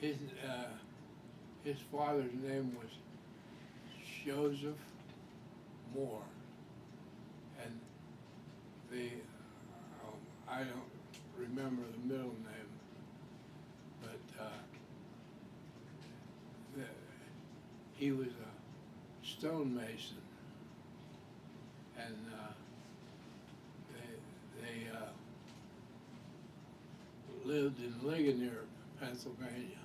his, his father's name was Joseph Moore. And the, I don't remember the middle name, but he was a stonemason, and they lived in Ligonier, Pennsylvania,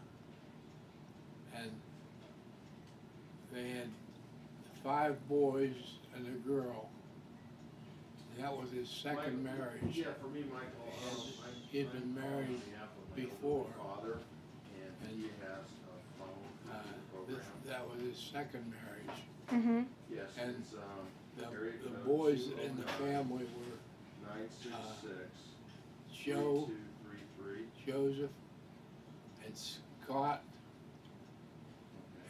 and they had 5 boys and a girl. And that was his second marriage. Yeah, for me, Michael, He had been married before, father, and he has a phone program. that was his second marriage. Mm-hmm. Yes, And it's the boys in the family were 966 Joe, 3233. Joseph, and Scott,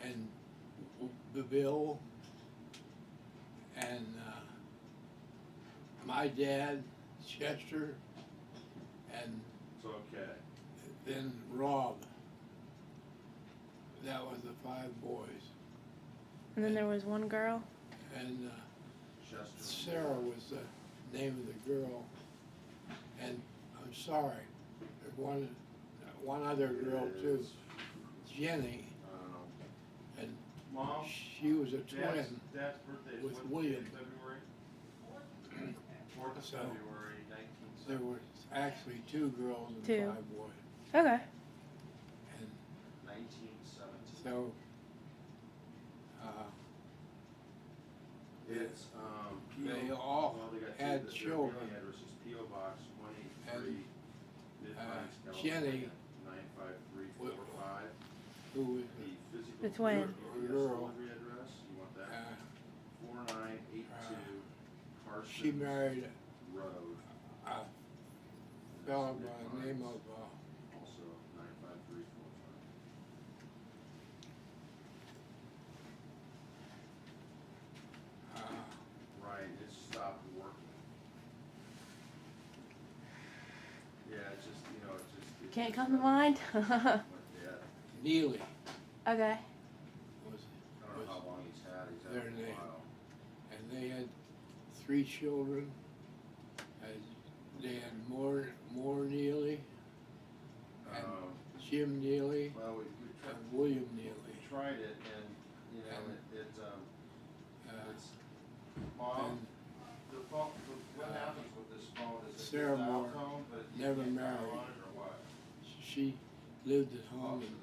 and Bill, and my dad, Chester, and It's okay. then Rob. That was the 5 boys. And then there was one girl. And Chester. Sarah was the name of the girl. And I'm sorry, there's one other girl too, Jenny, and Mom, she was a twin Dad's birthday is with what, William. February? 4th of So, February, there 1970. were actually 2 girls and 2. 5 boys. Okay. And 1917. so, It's, they all well, they got had their children. mailing address is P.O. Box 183, Mid-Pines, Jenny, California, 95345. who was The physical The twin. girl, delivery address, you want that? 4982 Carson she married Road, a fellow by the name of also 95345. Right, it stopped working. Yeah, it's just, you know, it's just. it Can't just come to got- mind. went dead. Neely. Okay. Was, I don't know how long he's had their it for a name. while. and they had 3 children. And they had Moore Neely, and Jim Neely, Well, we and William Neely. tried it and, you know, And, it's, and Mom, the phone, what happens with this phone is it Sarah dial Moore tone, but you never can't dial married. on it or what? she lived at Oh, home so and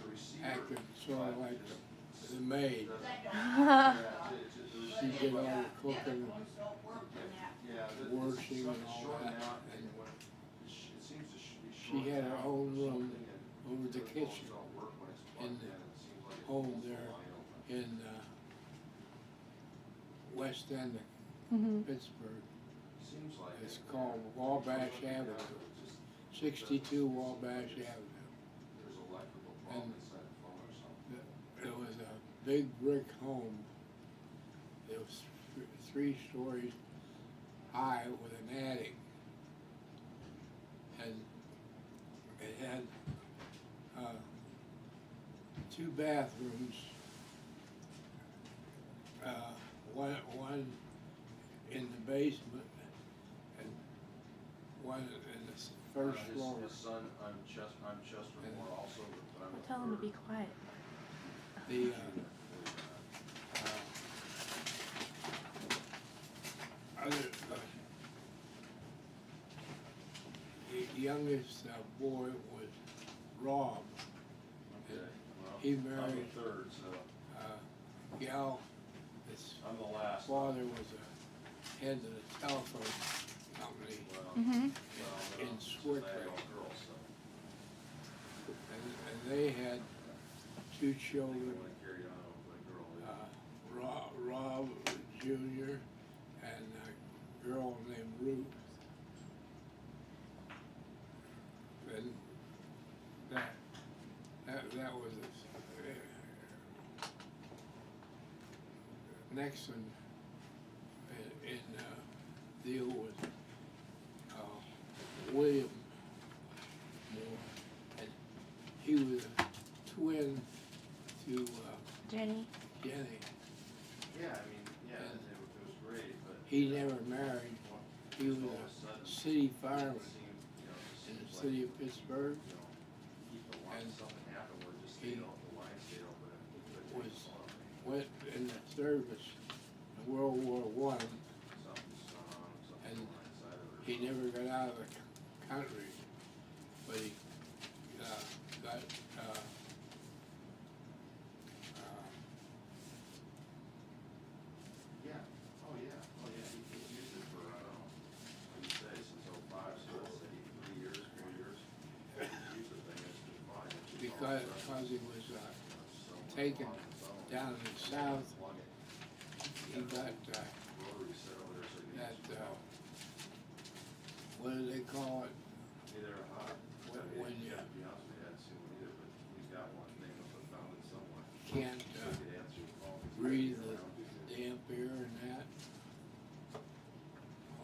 the receiver. acted sort of like just the maid. doesn't- Uh-huh. yeah, the She did all receiver- the cooking, Yeah, washing and something's all shorting that, out, and when it seems to be she shorting had her out own or room something, and over the phones kitchen don't work when it's in plugged the It seems like it home pulls the there line open. in West End of Mhm. Pittsburgh. Seems like It's it. called Wabash Avenue, Just 62 Wabash Avenue. there's electrical problem inside the phone or something. It was a big brick home. It was 3 stories high with an attic. And it had 2 bathrooms. One in the basement and one in the first floor. His son, I'm Chester And- Moore also, but I'm. Tell him to be quiet. The other, the youngest boy was Rob. Okay, well, He I'm married the third, so gal. His I'm the last. father was a head of the telephone company, Well, Mhm. in I had Swiftly. all girls, so and they had 2 I think I children, would've carried on with my girl. Rob Jr. and a girl named Ruth. And that was Nixon in deal with William Moore, and he was Jenny. Jenny. Yeah, I mean, yeah, it was great, but. He never married. He was all of a a sudden, city fireman it seemed, you know, it just in the seems city like, of Pittsburgh. you know, keep the line, And something happened where it just he stayed open, the line stayed open, and we couldn't was take the ball. went in the service in World War I. Something's, something And on the side of it. He never got out of the country, but he got Yeah, oh yeah, he used it for, I don't know, what do you say, since '05, so let's say 3 years, 4 years. He used the thing, it's been fine. It's just all of a because sudden, he was you know, someone taken on his own, down in the south. plug it. He got Rotary set over there, so you can that just tell. what do they call it? Neither hot. When you To be honest with you, I hadn't seen one either, but we got one, they must have found it somewhere. can't So we could answer your call. breathe the damp air and that.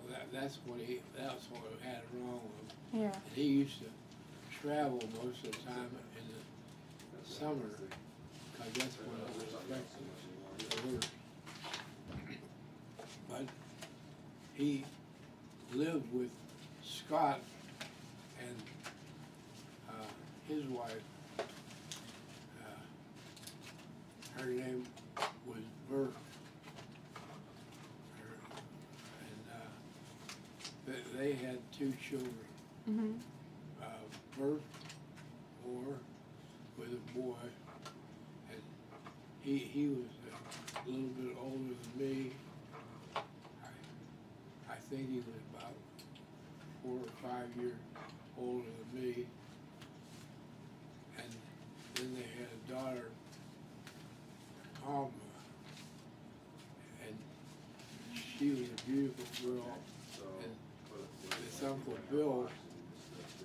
Well, that's what had wrong with him. Yeah. And he used to travel most of the time in the summer, because that's when it was affected the worst. But he lived with Scott and his wife. Her name was Bert. And they had 2 children. Mhm. Bert Moore with a boy, and he was a little bit older than me. I think he was about 4 or 5 years older than me. And then they had a daughter, Alma, and she was a beautiful girl. And this Uncle Bill,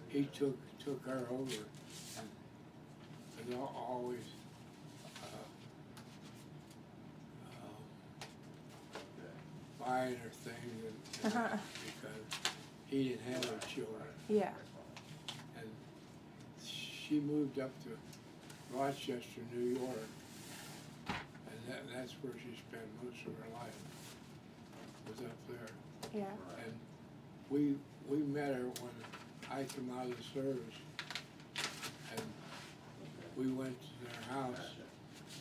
he took her over and always buying her things and because he didn't have any children. Yeah. And she moved up to Rochester, New York, and that's where she spent most of her life, was up there. Yeah. And we met her when I came out of the service, and we went to their house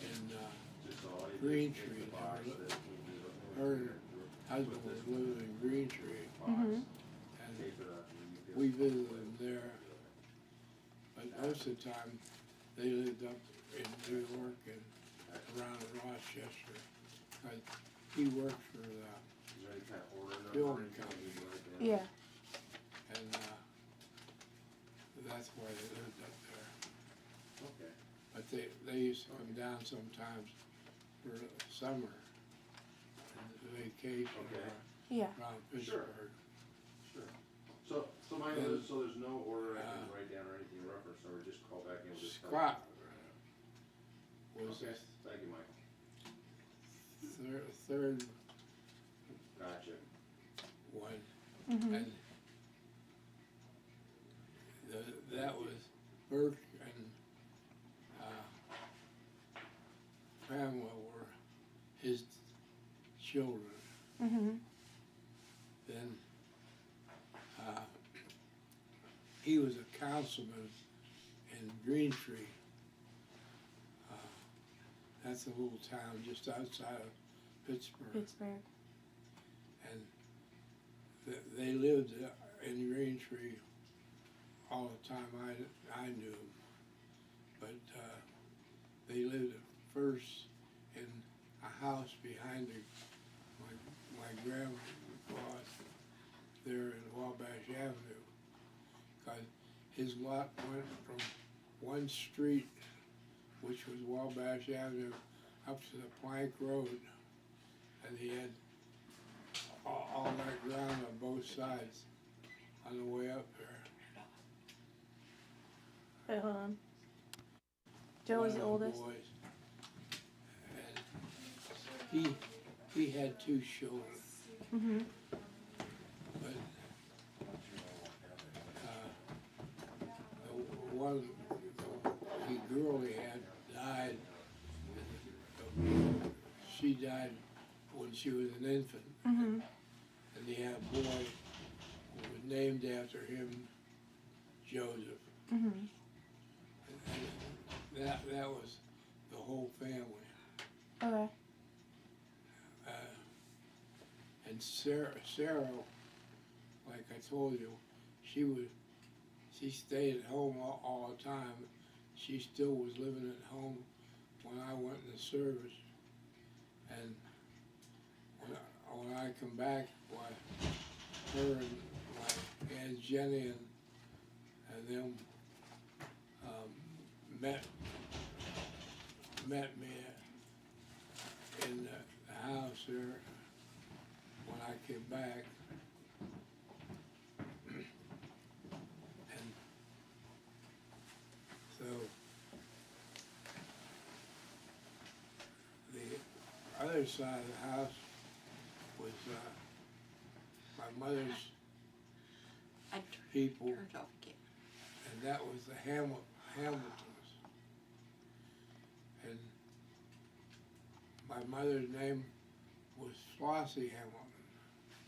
in Green Tree. Her husband was living in Green Tree, Mhm. and we visited them there. But most of the time, they lived up in New York and around Rochester. But he worked for the film company, Yeah. and that's why they lived up there. Okay. But they used to come down sometimes for summer and vacation Yeah. around Sure. Pittsburgh. Sure. So mine is, so there's no order I can write down or anything reference, or just call back in with this. Scott was Okay, the thank you, Michael. third Gotcha. one, Mhm. and that was Burke and Pamela were his children. Mhm. Then he was a councilman in Green Tree. That's a little town just outside of Pittsburgh. Pittsburgh. And they lived in Green Tree all the time I knew them. But they lived at first in a house behind my grandma's there in Wabash Avenue. Because his lot went from one street, which was Wabash Avenue, up to the Plank Road. And he had all that ground on both sides on the way up there. Wait, hold on. Joe was the One of oldest. boys. And he had 2 children, Mhm. but the girl he had died, and the she died when she was an infant, Mhm. and he had a boy who was named after him, Joseph. Mhm. And that was the whole family. Okay. And Sarah, like I told you, she stayed at home all the time. She still was living at home when I went in the service. And when I come back, why, her and my Aunt Jenny and them met me in the house there when I came back. And so the other side of the house was my mother's people, Turn it off again. and that was the Hamiltons. And my mother's name was Flossie Hamilton.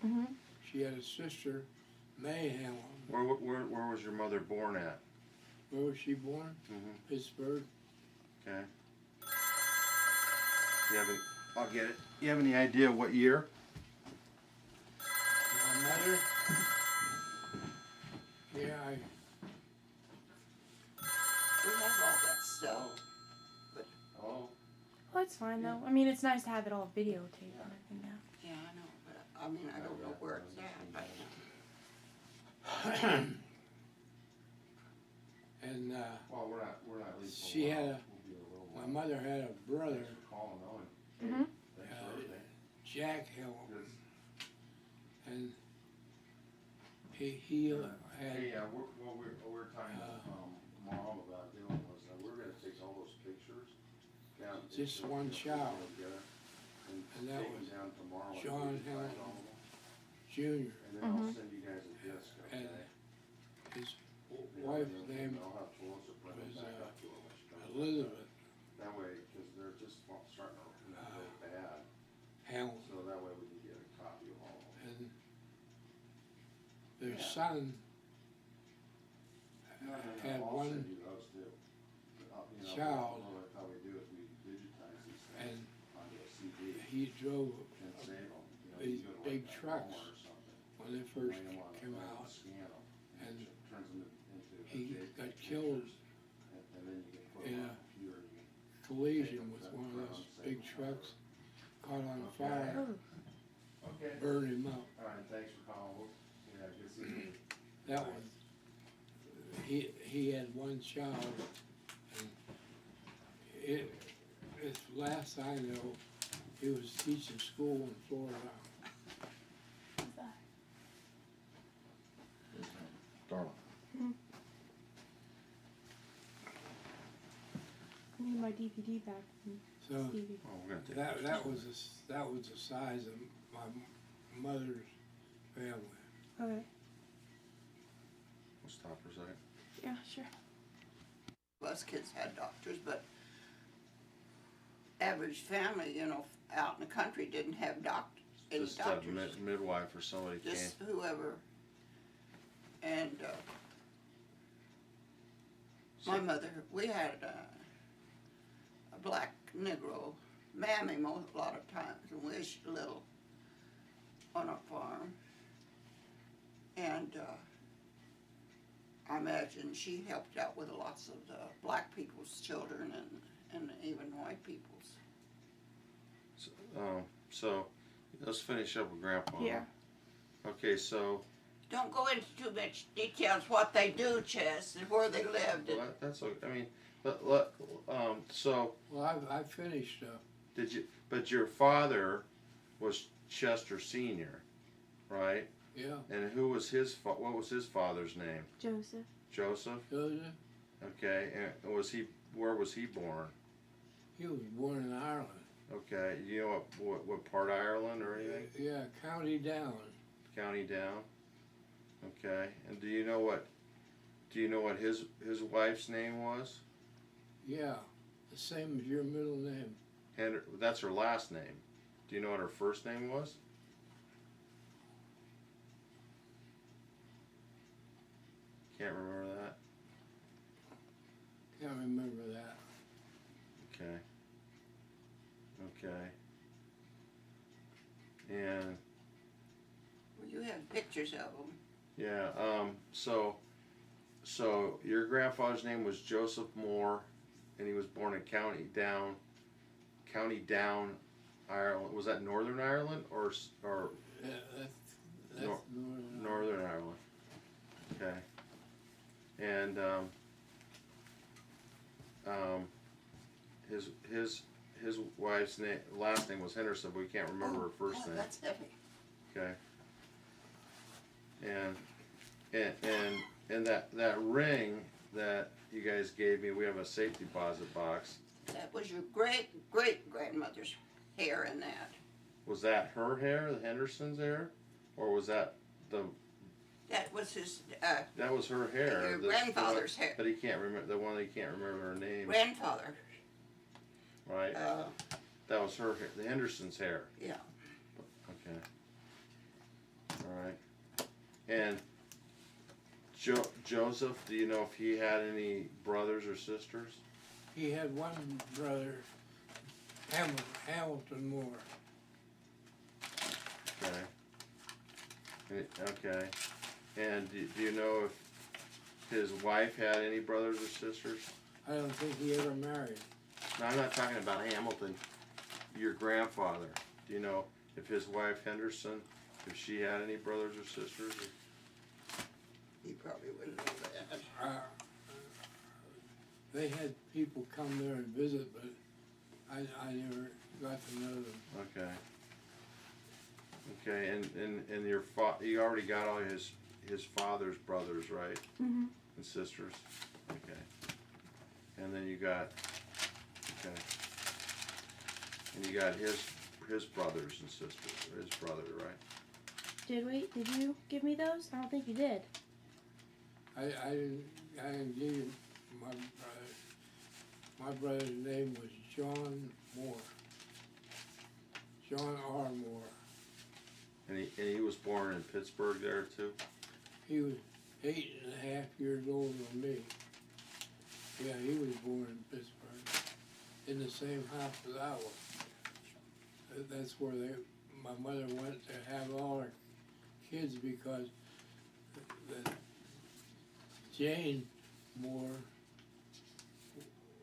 Mhm. She had a sister, May Hamilton. Where was your mother born at? Where was she born? Mm-hmm. Pittsburgh. Okay. I'll get it. You have any idea what year? My mother? Yeah, We have all that stuff. Oh. Well, it's fine though. I mean, it's nice to have it all videotaped and everything now. Yeah, I know, but I mean, I don't know where it's at right now. and Well, we're not leaving. she had my mother had a brother, Calling Owen. Mhm. Thanks for everything. Jack Hamilton, and he had Hey, what we're talking to Mom about doing was we're gonna take all those pictures down. Just one child. And that take was them down tomorrow. and John digitize Hamilton. all of them, Jr. And then I'll Mhm. send you guys a disc, And okay? his Yeah, wife's and then name I'll have Melissa bring them was, back up to her when she comes back. Elizabeth That way, cause they're just starting to go bad, Hamilton, so that way we can get a copy of all of them. and their Yeah. son No, had I'll one send you those too. child. How we do is we digitize these things and onto a CD he drove and save them. these You go to big like trucks Walmart or something, when they first lay 'em on a came phone, out. scan 'em, And it turns them into he JPEG got killed pictures, and then you can put in them on a a computer and you can collision with one of those big trucks, caught on fire, Oh. Okay. burned him up. Alright, thanks for calling. Yeah, good seeing you. That was, he had one child, and as last I know, he was teaching school in Florida. What's that? Darla. I need my DVD back from So Stevie. Oh, we're gonna take that was the size of my mother's family. Okay. We'll stop for a second. Yeah, sure. Us kids had doctors, but average family, you know, out in the country didn't have doctors, any Just a doctors. midwife or somebody came. Just whoever. And my mother, we had a black Negro mammy a lot of times when we was little on our farm. And I imagine she helped out with lots of the black people's children and even white people's. So let's finish up with Grandpa. Yeah. Okay, so Don't go into too much details what they do, Chess, and where they lived. And that's okay. I mean, so Well, I finished did you? But your father was Chester Senior, right? yeah, And who was his? What was his father's name? Joseph. Joseph. Joseph. Okay, and was he? Where was he born? He was born in Ireland. Okay, you know what part of Ireland or anything? Yeah, County Down. County Down. Okay, and do you know what his wife's name was? Yeah, the same as your middle name. Henry. That's her last name. Do you know what her first name was? Can't remember that? Can't remember that. Okay. Okay. And, Well, you have pictures of them. yeah, so your grandfather's name was Joseph Moore, and he was born in County Down, Ireland. Was that Northern Ireland or Yeah, that's Nor- Northern. Northern Ireland? Okay. And his wife's last name was Henderson, but we can't remember her first Oh, name. that's heavy. Okay. And that ring that you guys gave me, we have a safety deposit box. That was your great-great-grandmother's hair in that. Was that her hair, the Henderson's hair, or was that That was his that was her hair? your this grandfather's one, hair. But he can't remember the one. He can't remember her name. Grandfather. Right. That was her hair, the Henderson's hair. Yeah. Okay. All right. And Joseph, do you know if he had any brothers or sisters? He had one brother, Hamilton Moore. Okay. Okay. And do you know if his wife had any brothers or sisters? I don't think he ever married. No, I'm not talking about Hamilton. Your grandfather. Do you know if his wife Henderson, if she had any brothers or sisters? He probably wouldn't know that. They had people come there and visit, but I never got to know them. Okay. Okay, and your you already got all his father's brothers, right? Mm-hmm. And sisters. Okay. And then you got and you got his brothers and sisters, or his brother, right? Did you give me those? I don't think you did. I didn't give him my brother. My brother's name was John Moore. John R. Moore. And he was born in Pittsburgh there too? He was 8.5 years older than me. Yeah, he was born in Pittsburgh, in the same house as I was. That's where my mother went to have all her kids because Jane Moore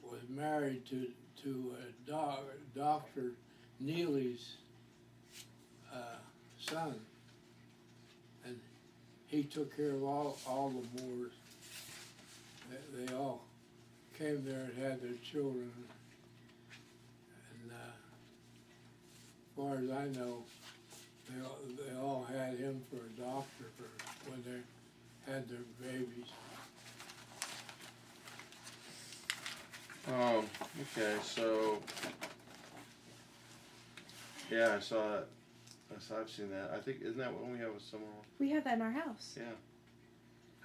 was married to Dr. Neely's son, and he took care of all the Moores. They all came there and had their children, and as far as I know, they all had him for a doctor for when they had their babies. Okay, so yeah, I saw it. I've seen that. I think, isn't that when we have a similar one? We have that in our house. Yeah.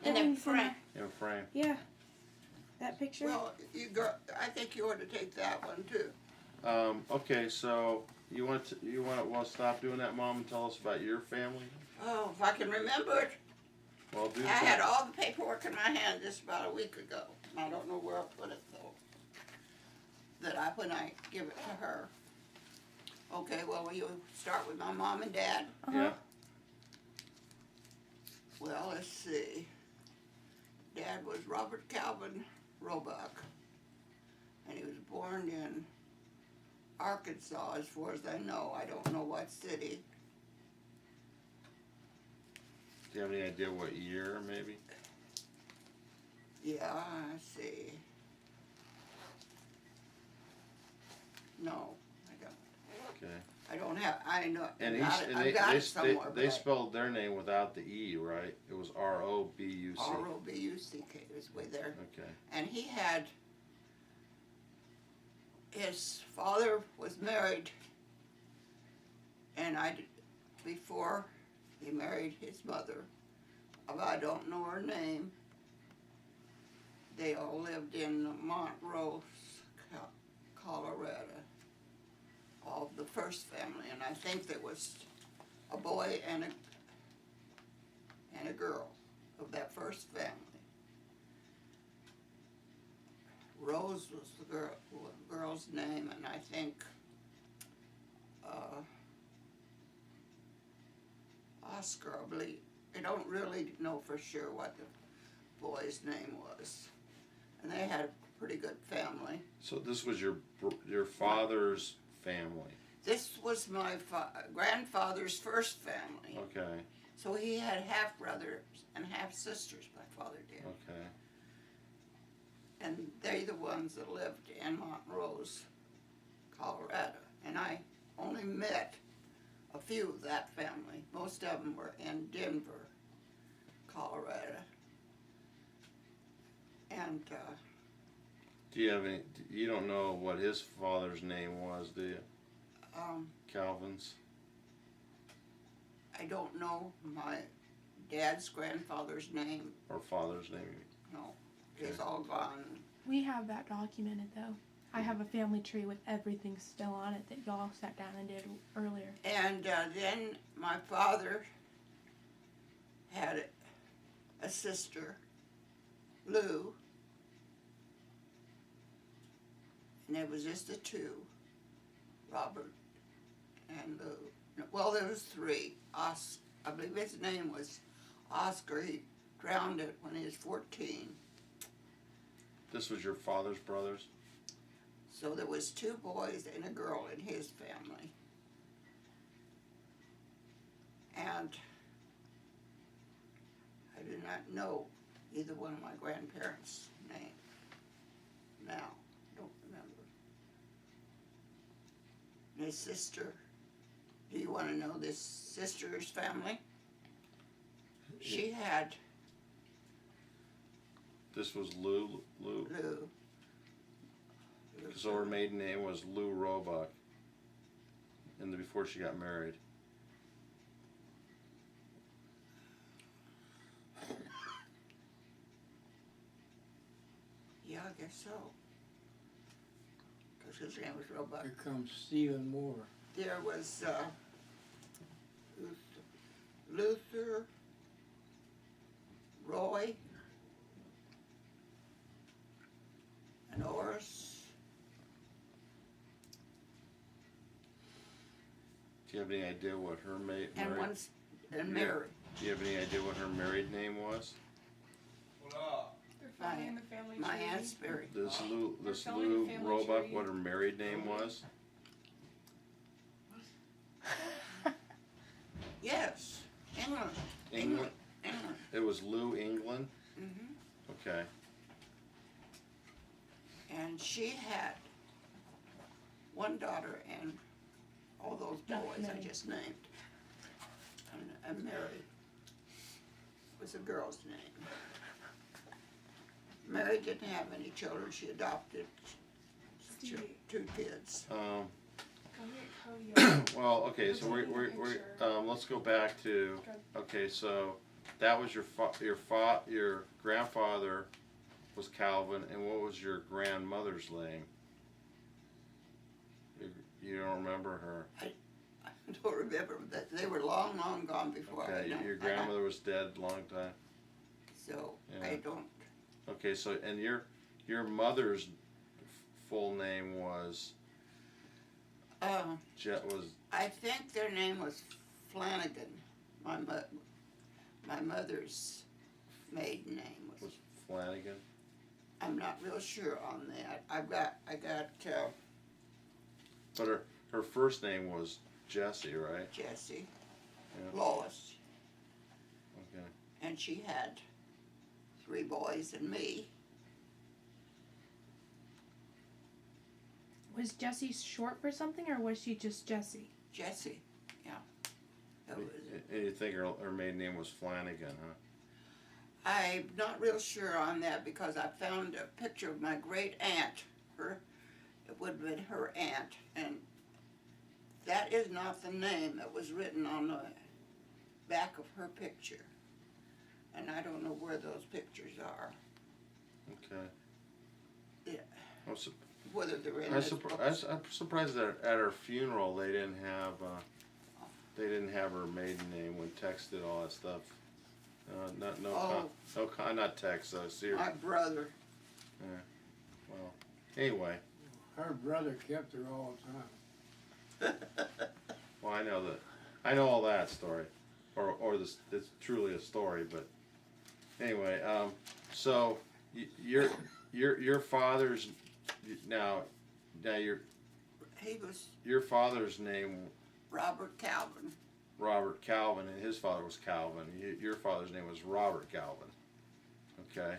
And then Everything's in Frank. In a frame. there. Yeah. That picture. Well, I think you ought to take that one too. Okay, so you want to stop doing that, Mom, and tell us about your family? Oh, if I can remember it. Well, do I had all the paperwork in my hand just about a week ago. I don't know where I put it though. When I give it to her. Okay, well, you start with my mom and dad. Yeah. Well, let's see. Dad was Robert Calvin Roebuck, and he was born in Arkansas, as far as I know. I don't know what city. Do you have any idea what year, maybe? Yeah, let's see. No, I don't. Okay. I don't have. I know. And I've got it somewhere. they spelled their name without the E, right? It was R-O-B-U-C. R-O-B-U-C-K. It was way there. Okay. And he had. His father was married, and before he married his mother, I don't know her name. They all lived in Montrose, Colorado. of the first family, and I think there was a boy and a girl of that first family. Rose was the girl's name, and I think Oscar, I believe. I don't really know for sure what the boy's name was. And they had a pretty good family. So this was your father's family. This was my grandfather's first family. Okay. So he had half brothers and half sisters, my father did. Okay. And they're the ones that lived in Montrose, Colorado. And I only met a few of that family. Most of them were in Denver, Colorado. And Do you have any? You don't know what his father's name was, do you? Calvin's. I don't know my dad's grandfather's name. Or father's name. No, it's all gone. We have that documented though. I have a family tree with everything still on it that y'all sat down and did earlier. And then my father had a sister, Lou, and it was just the two, Robert and Lou. Well, there was three. I believe his name was Oscar. He drowned it when he was 14. This was your father's brothers? So there was two boys and a girl in his family. And I do not know either one of my grandparents' name now. Don't remember. And his sister, do you want to know this sister's family? She had This was Lou. Lou. So her maiden name was Lou Roebuck. And before she got married. Yeah, I guess so. Because his name was Roebuck. Here comes Stephen Moore. There was Luther, Roy, and Oris. Do you have any idea what her And Mary. Do you have any idea what her married name was? They're following the family My tree. Aunt's Mary. This They're Lou filling the family Roebuck, tree. what her married name was? Yes, England. England? England. It was Lou England? Hmm. Okay. And she had one daughter and all those boys I just named. And Mary was a girl's name. Mary didn't have any children. She adopted Stevie, two kids. go get Cody. Well, okay, so We're we're taking a picture. let's go back to, okay, so that was your grandfather was Calvin, and what was your grandmother's name? You don't remember her? I don't remember that. They were long, long gone before Okay, I know. your grandmother was dead a long time. So Yeah. I don't. Okay, so and your mother's full name was I think their name was Flanagan. My mother's maiden name was. was Flanagan. I'm not real sure on that. I got. But her first name was Jessie, right? Jessie, Yeah. Lois, Okay. and she had 3 boys and me. Was Jessie short for something, or was she just Jessie? Jessie, yeah. That was it. And you think her maiden name was Flanagan, huh? I'm not real sure on that because I found a picture of my great aunt. It would have been her aunt, and that is not the name that was written on the back of her picture. And I don't know where those pictures are. Okay. Yeah. Oh, so whether they're in I'm this book. surprised that at her funeral they didn't have her maiden name when Tex did all that stuff. Not Tex. Sears. My brother. Yeah. Well, anyway. Her brother kept her all the time. Well, I know all that story, or this. It's truly a story, but anyway. So your father's now He was your father's name. Robert Calvin. Robert Calvin, and his father was Calvin. Your father's name was Robert Calvin. Okay.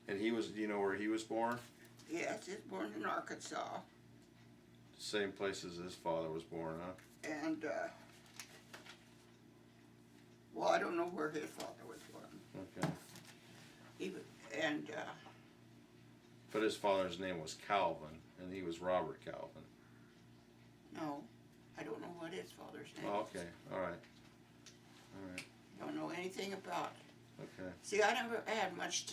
And he was, do you know where he was born? Yes, he was born in Arkansas. Same place as his father was born, huh? And, well, I don't know where his father was born. Okay. He was, and, But his father's name was Calvin, and he was Robert Calvin. no, I don't know what his father's name Oh, is. okay. All right. Don't know anything about it. Okay. See, I never had much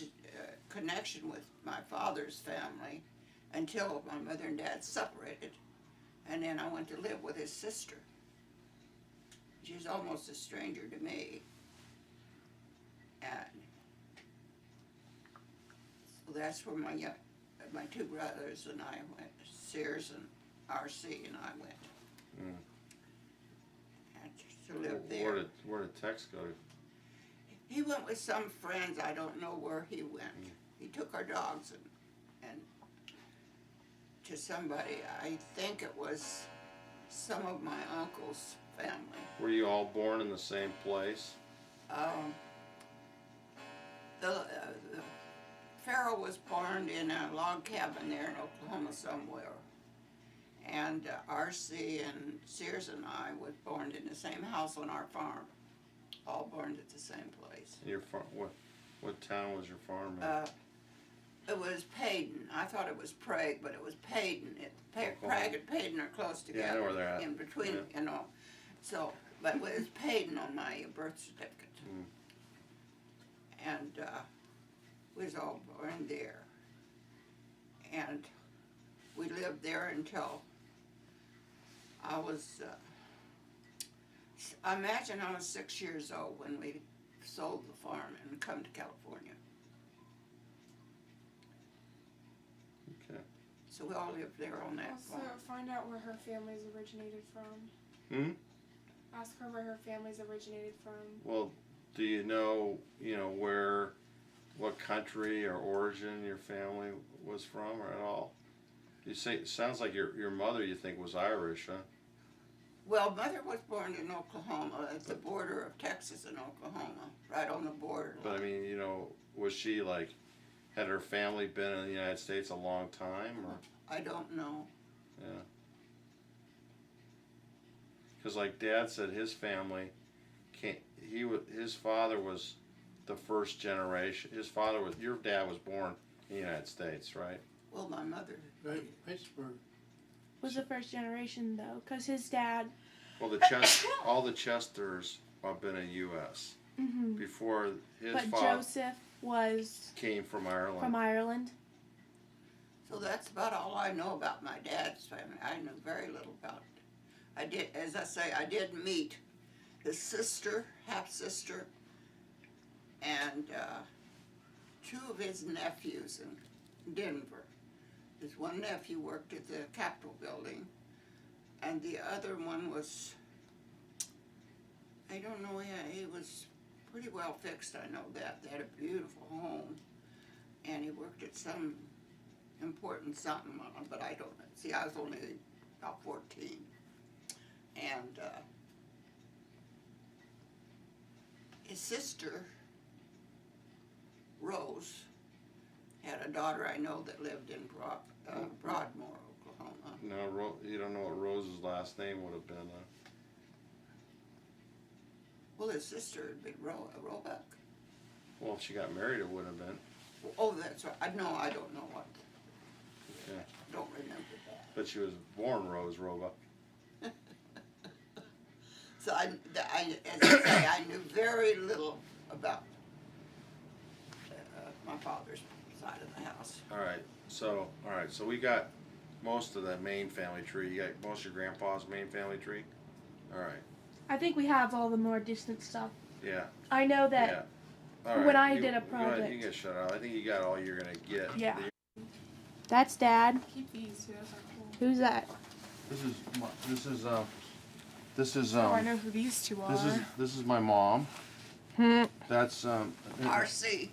connection with my father's family until my mother and dad separated. And then I went to live with his sister. She's almost a stranger to me. And so that's where my two brothers and I went. Sears and RC and I went. Mm. And to live there. Where did Tex go? He went with some friends. I don't know where he went. He took our dogs and to somebody. I think it was some of my uncle's family. Were you all born in the same place? Farrell was born in a log cabin there in Oklahoma somewhere. And RC and Sears and I was born in the same house on our farm. All born at the same place. Your farm. What town was your farm in? It was Payton. I thought it was Prague, but it was Payton. Prague and Payton are close together. Yeah, I know where they're at. In between, Yeah. you know. So, but it was Payton on my birth certificate. Mm. And we was all born there. And we lived there until I was, I imagine I was 6 years old when we sold the farm and come to California. Okay. So we all lived there on that Also, farm. find out where her family's originated from. Hmm. Ask her where her family's originated from. Well, do you know what country or origin your family was from, or at all? You say it sounds like your mother you think was Irish, huh? Well, mother was born in Oklahoma, at the border of Texas and Oklahoma, right on the border. But I mean, was she like, had her family been in the United States a long time, or? I don't know. Yeah. Because like Dad said, his family his father was the first generation. Your dad was born in the United States, right? Well, my mother. Right, Pittsburgh. Was the first generation though, because his dad. Well, all the Chesters have been in U.S. Mm-hmm. before his But father Joseph was came from Ireland. from Ireland. So that's about all I know about my dad's family. I knew very little about it. I did, as I say, I did meet his sister, half-sister, and two of his nephews in Denver. His one nephew worked at the Capitol building, and the other one was, I don't know, he was pretty well fixed, I know that. They had a beautiful home, and he worked at some important something, but I don't know. See, I was only about 14. And his sister, Rose, had a daughter I know that lived in Broadmoor, Oklahoma. No, you don't know what Rose's last name would have been. Well, his sister had been Roebuck. Well, if she got married, it would have been. Oh, that's right. I don't know what. Yeah. Don't remember that. But she was born Rose Roebuck. So as I say, I knew very little about my father's side of the house. All right, so we got most of the main family tree. You got most of your grandpa's main family tree? Alright, I think we have all the more distant stuff. yeah, I know yeah. that Alright, when I you- did a you go ahead, project- You can get shut out. I think you got all you're gonna get. Yeah. that's Dad. Keep these too. Those are cool. Who's that? This is Oh, I know who these two are. this is my mom. Hmm. That's RC.